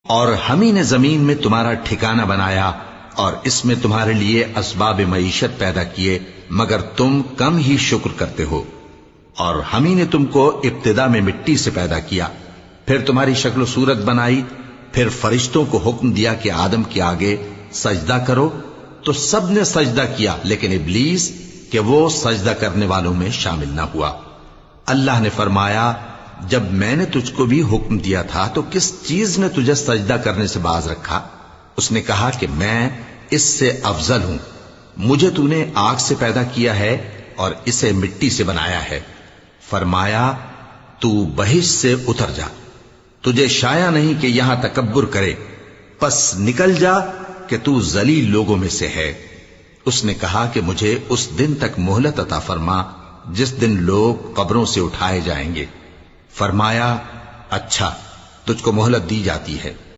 اور ہم ہی نے زمین میں تمہارا ٹھکانہ بنایا اور اس میں تمہارے لیے اسباب معیشت پیدا کیے، مگر تم کم ہی شکر کرتے ہو۔ اور ہم ہی نے تم کو ابتدا میں مٹی سے پیدا کیا، پھر تمہاری شکل و صورت بنائی، پھر فرشتوں کو حکم دیا کہ آدم کے آگے سجدہ کرو، تو سب نے سجدہ کیا لیکن ابلیس کہ وہ سجدہ کرنے والوں میں شامل نہ ہوا۔ اللہ نے فرمایا، جب میں نے تجھ کو بھی حکم دیا تھا تو کس چیز نے تجھے سجدہ کرنے سے باز رکھا؟ اس نے کہا کہ میں اس سے افضل ہوں، مجھے تو نے آگ سے پیدا کیا ہے اور اسے مٹی سے بنایا ہے۔ فرمایا، تو بہشت سے اتر جا، تجھے شایع نہیں کہ یہاں تکبر کرے، پس نکل جا کہ تو ذلیل لوگوں میں سے ہے۔ اس نے کہا کہ مجھے اس دن تک مہلت عطا فرما جس دن لوگ قبروں سے اٹھائے جائیں گے۔ فرمایا، اچھا، تجھ کو مہلت دی جاتی ہے۔